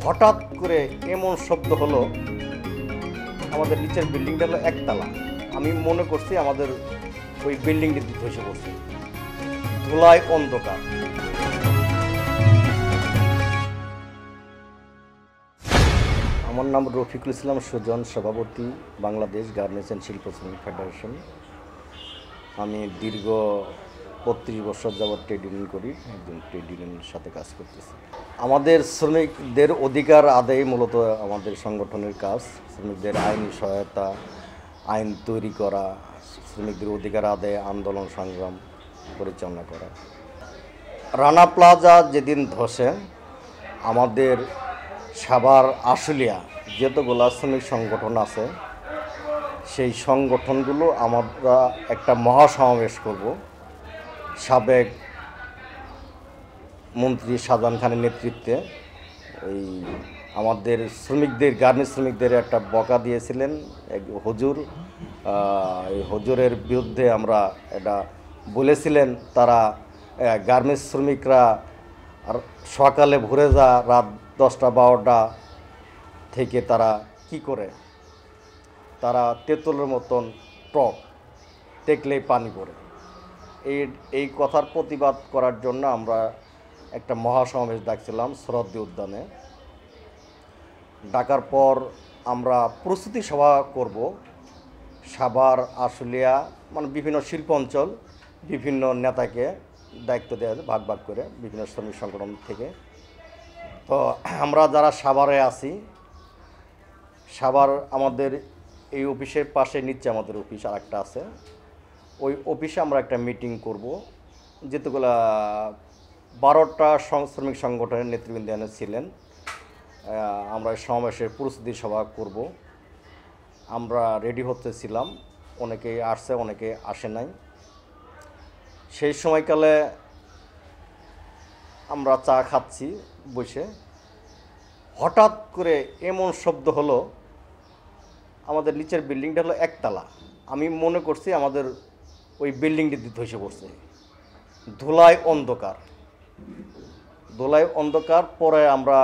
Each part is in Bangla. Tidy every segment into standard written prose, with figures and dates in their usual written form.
হঠাৎ করে এমন শব্দ হলো, আমাদের নিচের বিল্ডিংটা হলো একতলা। আমি মনে করছি আমাদের ওই বিল্ডিংটি ধসে পড়ছে, ধুলায় অন্ধকার। আমার নাম রফিকুল ইসলাম সুজন, সভাপতি বাংলাদেশ গার্মেন্টস অ্যান্ড শিল্প শ্রমিক ফেডারেশন। আমি দীর্ঘ ৩৫ বছর যাবৎ ট্রেড ইউনিয়ন করি, একজন ট্রেড ইউনিয়নের সাথে কাজ করতেছি। আমাদের শ্রমিকদের অধিকার আদায় মূলত আমাদের সংগঠনের কাজ। শ্রমিকদের আইনি সহায়তা, আইন তৈরি করা, শ্রমিকদের অধিকার আদায় আন্দোলন সংগ্রাম পরিচালনা করা। রানা প্লাজা যেদিন ধসে, আমাদের সাভার আশুলিয়া যতগুলো শ্রমিক সংগঠন আছে, সেই সংগঠনগুলো আমরা একটা মহাসমাবেশ করব। সাবেক মন্ত্রী শাহজাহান খানের নেতৃত্বে এই আমাদের শ্রমিকদের, গার্মেন্টস শ্রমিকদের একটা বকা দিয়েছিলেন এক হুজুর। এই হুজুরের বিরুদ্ধে আমরা এটা বলেছিলেন, তারা গার্মেন্টস শ্রমিকরা সকালে ভোরে যা রাত 10টা-12টা থেকে তারা কি করে, তারা তেঁতুলের মতন টক দেখলেই পানি পড়ে। এই কথার প্রতিবাদ করার জন্য আমরা একটা মহাসমাবেশ ডাকছিলাম শরদ্দি উদ্যানে। ডাকার পর আমরা প্রস্তুতি সভা করব। সাভার আশুলিয়া মানে বিভিন্ন শিল্প অঞ্চল, বিভিন্ন নেতাকে দায়িত্ব দেওয়া হবে ভাগ ভাগ করে বিভিন্ন শ্রমিক সংগঠন থেকে। তো আমরা যারা সাভারে আছি, সাভার আমাদের এই অফিসের পাশে নিচে আমাদের অফিস আর একটা আছে, ওই অফিসে আমরা একটা মিটিং করব। যেগুলা 12টা শ্রমিক সংগঠনের নেতৃবৃন্দ ছিলেন। আমরা সমাবেশের প্রস্তুতি সভা করব। আমরা রেডি হতেছিলাম, অনেকেই আসছে, অনেকে আসে নাই। সেই সময়কালে আমরা চা খাচ্ছি বসে, হঠাৎ করে এমন শব্দ হলো, আমাদের নিচের বিল্ডিংটা হলো একতলা। আমি মনে করছি আমাদের ওই বিল্ডিংটি ধসে পড়ছে, ধুলায় অন্ধকার। ধুলায় অন্ধকার পরে আমরা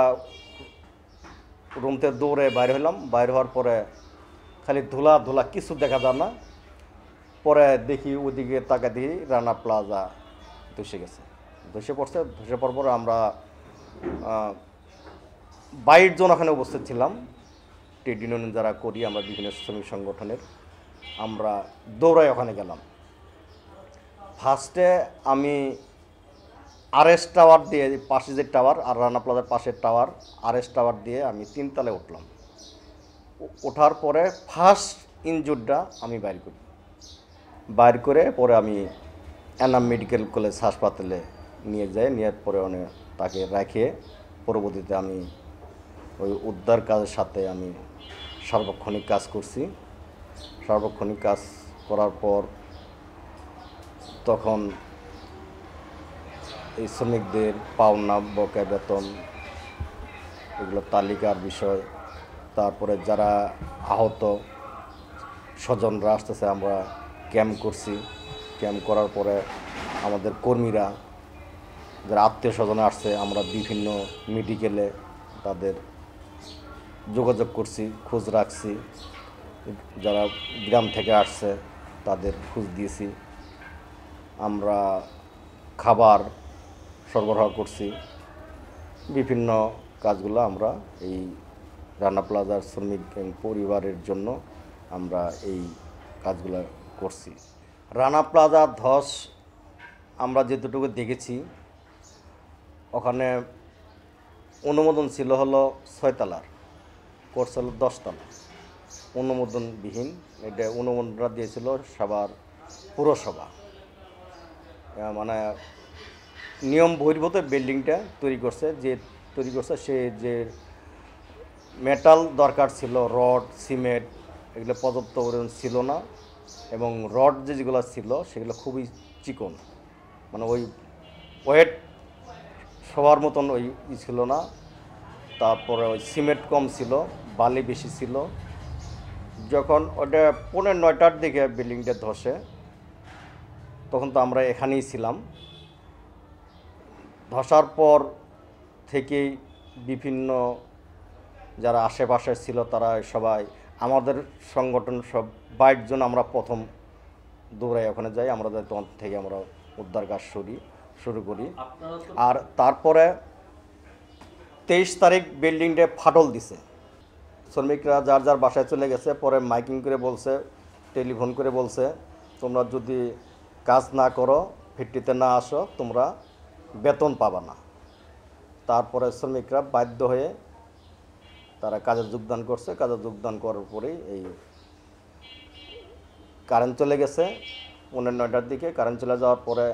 রুম থেকে দৌড়ে বাইরে হলাম। বাইরে হওয়ার পরে খালি ধুলা ধুলা, কিছু দেখা যায় না। পরে দেখি ওদিকে তাকা দিয়ে রানা প্লাজা ধসে গেছে, ধসে পড়ছে। ধসে পড়ার পরে আমরা 22 জন ওখানে উপস্থিত ছিলাম, ট্রেড ইউনিয়ন যারা করি আমরা বিভিন্ন শ্রমিক সংগঠনের। আমরা দৌড়াই ওখানে গেলাম। ফার্স্টে আমি RS টাওয়ার দিয়ে, পাশে যে টাওয়ার আর রানা প্লাজার পাশের টাওয়ার, RS টাওয়ার দিয়ে আমি 3 তলায় উঠলাম। ওঠার পরে ফার্স্ট ইনজুরটা আমি বাইর করে পরে আমি এনাম মেডিকেল কলেজ হাসপাতালে নিয়ে যাই। নেওয়ার পরে তাকে রেখে পরবর্তীতে আমি ওই উদ্ধার কাজের সাথে আমি সার্বক্ষণিক কাজ করছি। সার্বক্ষণিক কাজ করার পর তখন এই শ্রমিকদের পাওনা, বকেয়া বেতন, এগুলো তালিকার বিষয়, তারপরে যারা আহত স্বজনরা আসতেছে, আমরা ক্যাম্প করছি। ক্যাম্প করার পরে আমাদের কর্মীরা যারা আত্মীয় স্বজন আসছে, আমরা বিভিন্ন মেডিকেলে তাদের যোগাযোগ করছি, খোঁজ রাখছি। যারা গ্রাম থেকে আসছে তাদের খোঁজ দিয়েছি। আমরা খাবার সরবরাহ করছি। বিভিন্ন কাজগুলো আমরা এই রানা প্লাজার শ্রমিক পরিবারের জন্য আমরা এই কাজগুলো করছি। রানা প্লাজা ধস আমরা যেটুকু দেখেছি, ওখানে অনুমোদন ছিল হলো 6 তলার, কোর্স হলো 10 তলা অনুমোদনবিহীন। এটা অনুমোদনটা দিয়েছিল সাভার পুরসভা। মানে নিয়ম বহির্ভূত বিল্ডিংটা তৈরি করছে, সে যে মেটাল দরকার ছিল, রড, সিমেন্ট, এগুলো পর্যাপ্ত পরিমাণ ছিল না। এবং রড যেগুলো ছিল সেগুলো খুবই চিকন, মানে ওই ওয়েট সবার মতন ওই ছিল না। তারপরে ওই সিমেন্ট কম ছিল, বালি বেশি ছিল। যখন ওটা 9:15টার দিকে বিল্ডিংটা ধসে, তখন তো আমরা এখানেই ছিলাম। ধসার পর থেকেই বিভিন্ন যারা আশেপাশে ছিল তারা সবাই আমাদের সংগঠন সব 22 জন আমরা প্রথম দৌড়াই ওখানে যাই। আমরা যাই তখন থেকে আমরা উদ্ধার কাজ শুরু করি। আর তারপরে 23 তারিখ বিল্ডিংটা ফাটল দিছে, শ্রমিকরা যার যার বাসায় চলে গেছে। পরে মাইকিং করে বলছে, টেলিফোন করে বলছে, তোমরা যদি কাজ না করো, ফিরতিতে না আসো, তোমরা বেতন পাবা না। তারপরে শ্রমিকরা বাধ্য হয়ে তারা কাজে যোগদান করছে। কাজে যোগদান করার পরেই এই কারেন্ট চলে গেছে 9:30টার দিকে। কারেন্ট চলে যাওয়ার পরে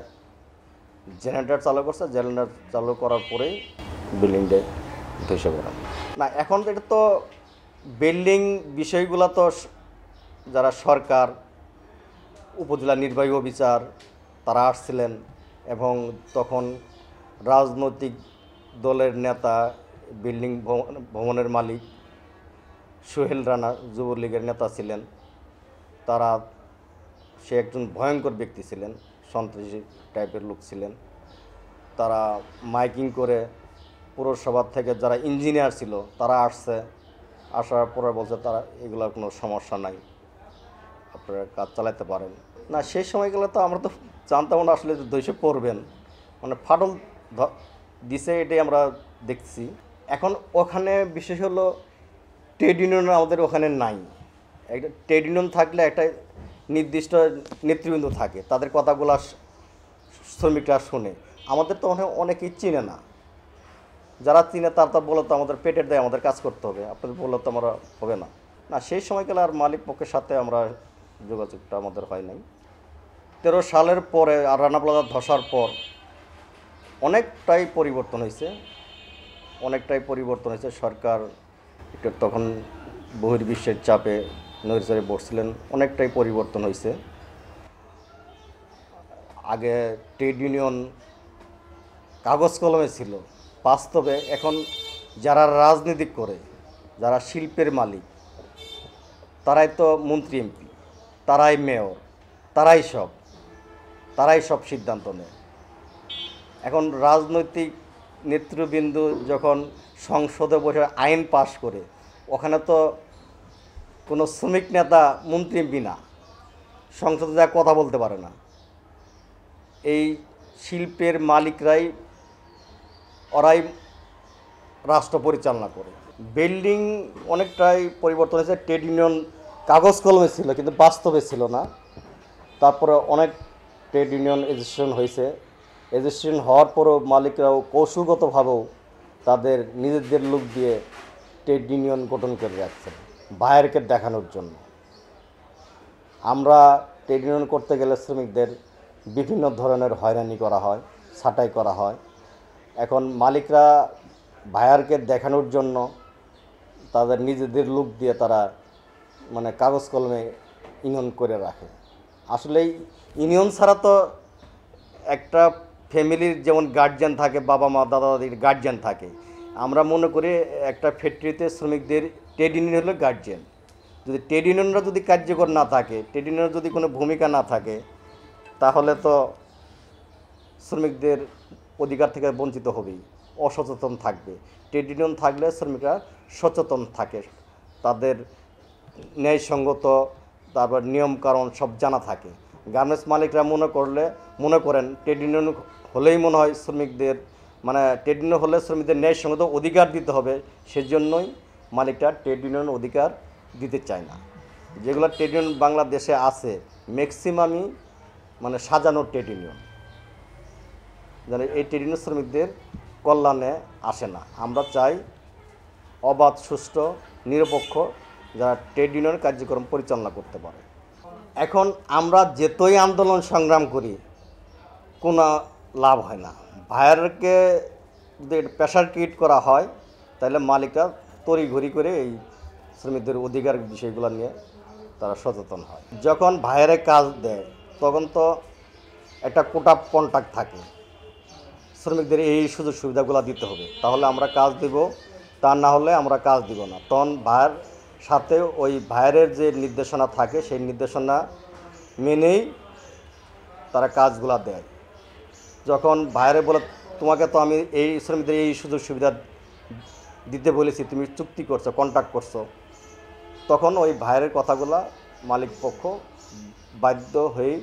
জেনারেটর চালু করছে। জেনারেটর চালু করার পরেই বিল্ডিংটা ধসে পড়ে। না, এখন এটা তো বিল্ডিং বিষয়গুলো তো যারা সরকার, উপজেলা নির্বাহী অফিসার তারা আসছিলেন, এবং তখন রাজনৈতিক দলের নেতা, বিল্ডিং ভবনের মালিক সোহেল রানা যুবলীগের নেতা ছিলেন। সে একজন ভয়ঙ্কর ব্যক্তি ছিলেন, সন্ত্রাসী টাইপের লোক ছিলেন। তারা মাইকিং করে পৌরসভার থেকে যারা ইঞ্জিনিয়ার ছিল তারা আসার পরে বলছে তারা এগুলোর কোনো সমস্যা নাই, আপনারা কাজ চালাতে পারেন। না, সেই সময়গুলো তো আমরা তো জানতাম না আসলে ধসে পড়বেন, মানে ফাটল দিছে, এটাই আমরা দেখছি। এখন ওখানে বিশেষ হলো ট্রেড ইউনিয়ন আমাদের ওখানে নাই। একটা ট্রেড ইউনিয়ন থাকলে একটা নির্দিষ্ট নেতৃবৃন্দ থাকে, তাদের কথাগুলো শ্রমিকরা শোনে। আমাদের তো অনেকেই চিনে না, যারা চিনে তারা বলে তো আমাদের পেটের দায় আমাদের কাজ করতে হবে, আপনাদের বললে তো আমরা হবে না। না, সেই সময়কালে আর মালিক পক্ষের সাথে আমরা যোগাযোগটা আমাদের হয় নাই। 13 সালের পরে আর রানা প্লাজা ধসার পর অনেকটাই পরিবর্তন হয়েছে। সরকার একটু তখন বহির্বিশ্বের চাপে নড়িচড়ে বসছিলেন, অনেকটাই পরিবর্তন হয়েছে। আগে ট্রেড ইউনিয়ন কাগজ কলমে ছিল, বাস্তবে এখন যারা রাজনীতি করে, যারা শিল্পের মালিক, তারাই তো মন্ত্রী এমপি, তারাই মেয়র, তারাই সব সিদ্ধান্ত নেয়। এখন রাজনৈতিক নেতৃবৃন্দ যখন সংসদে বসে আইন পাশ করে, ওখানে তো কোনো শ্রমিক নেতা মন্ত্রী এমপি না, সংসদে যা কথা বলতে পারে না। এই শিল্পের মালিকরাই, ওরাই রাষ্ট্র পরিচালনা করে। বিল্ডিং অনেকটাই পরিবর্তন হয়েছে। ট্রেড ইউনিয়ন কাগজ কলমে ছিল কিন্তু বাস্তবে ছিল না। তারপরে অনেক ট্রেড ইউনিয়ন রেজিস্ট্রেশন হয়েছে। রেজিস্ট্রেশন হওয়ার পরও মালিকরাও কৌশলগতভাবেও তাদের নিজেদের লোক দিয়ে ট্রেড ইউনিয়ন গঠন করে রাখছে বাইরেকে দেখানোর জন্য। আমরা ট্রেড ইউনিয়ন করতে গেলে শ্রমিকদের বিভিন্ন ধরনের হয়রানি করা হয়, ছাঁটাই করা হয়। এখন মালিকরা বায়ারকে দেখানোর জন্য তাদের নিজেদের লোক দিয়ে তারা মানে কাগজ কলমে ইউনিয়ন করে রাখে। আসলে ইউনিয়ন ছাড়া তো একটা ফ্যামিলির যেমন গার্জিয়ান থাকে, বাবা মা দাদা দাদির গার্জিয়ান থাকে, আমরা মনে করি একটা ফ্যাক্টরিতে শ্রমিকদের ট্রেড ইউনিয়ন হলো গার্জিয়ান। যদি ট্রেড ইউনিয়নরা যদি কার্যকর না থাকে, ট্রেড ইউনিয়নের যদি কোনো ভূমিকা না থাকে, তাহলে তো শ্রমিকদের অধিকার থেকে বঞ্চিত হবেই, অসচেতন থাকবে। ট্রেড ইউনিয়ন থাকলে শ্রমিকরা সচেতন থাকে, তাদের ন্যায়সঙ্গত তারপর নিয়মকানুন সব জানা থাকে। গার্মেন্টস মালিকরা মনে করেন ট্রেড ইউনিয়ন হলেই মনে হয় শ্রমিকদের মানে ট্রেড ইউনিয়ন হলে শ্রমিকদের ন্যায়সঙ্গত অধিকার দিতে হবে, সেজন্যই মালিকরা ট্রেড ইউনিয়ন অধিকার দিতে চায় না। যেগুলো ট্রেড ইউনিয়ন বাংলাদেশে আছে ম্যাক্সিমামই মানে সাজানো ট্রেড ইউনিয়ন, যেন এই ট্রেড ইউনিয়ন শ্রমিকদের কল্যাণে আসে না। আমরা চাই অবাধ, সুষ্ঠু, নিরপেক্ষ যারা ট্রেড ইউনিয়ন কার্যক্রম পরিচালনা করতে পারে। এখন আমরা যেতই আন্দোলন সংগ্রাম করি কোনো লাভ হয় না। ভাইয়ারকে যদি প্রেশার ক্রিয়েট করা হয় তাহলে মালিকরা তড়িঘড়ি করে এই শ্রমিকদের অধিকার বিষয়গুলো নিয়ে তারা সচেতন হয়। যখন ভাইয়ারে কাজ দেয় তখন তো একটা কোটা কন্ট্রাক্ট থাকে, শ্রমিকদের এই সুযোগ সুবিধাগুলো দিতে হবে, তাহলে আমরা কাজ দেব, তা না হলে আমরা কাজ দিব না। তখন ভাইয়ের সাথে ওই ভাইয়ের যে নির্দেশনা থাকে সেই নির্দেশনা মেনেই তারা কাজগুলো দেয়। যখন ভাইয়েরে বলে তোমাকে তো আমি এই শ্রমিকদের এই সুযোগ সুবিধা দিতে বলেছি, তুমি চুক্তি করছো, কন্ট্রাক্ট করছো, তখন ওই ভাইয়ের কথাগুলা মালিক পক্ষ বাধ্য হয়েই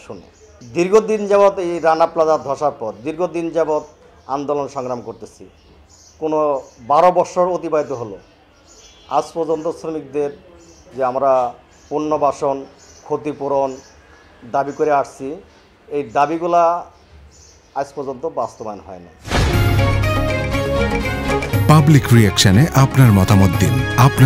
শুনে। দীর্ঘদিন যাবৎ এই রানা প্লাজা ধসার পর দীর্ঘদিন যাবৎ আন্দোলন সংগ্রাম করতেছি, কোনো 12 বছর অতিবাহিত হলো। আজ পর্যন্ত শ্রমিকদের যে আমরা পুনর্বাসন, ক্ষতিপূরণ দাবি করে আসছি, এই দাবিগুলা আজ পর্যন্ত বাস্তবায়ন হয় না। পাবলিক রিঅ্যাকশনে আপনার মতামত দিন। আপনার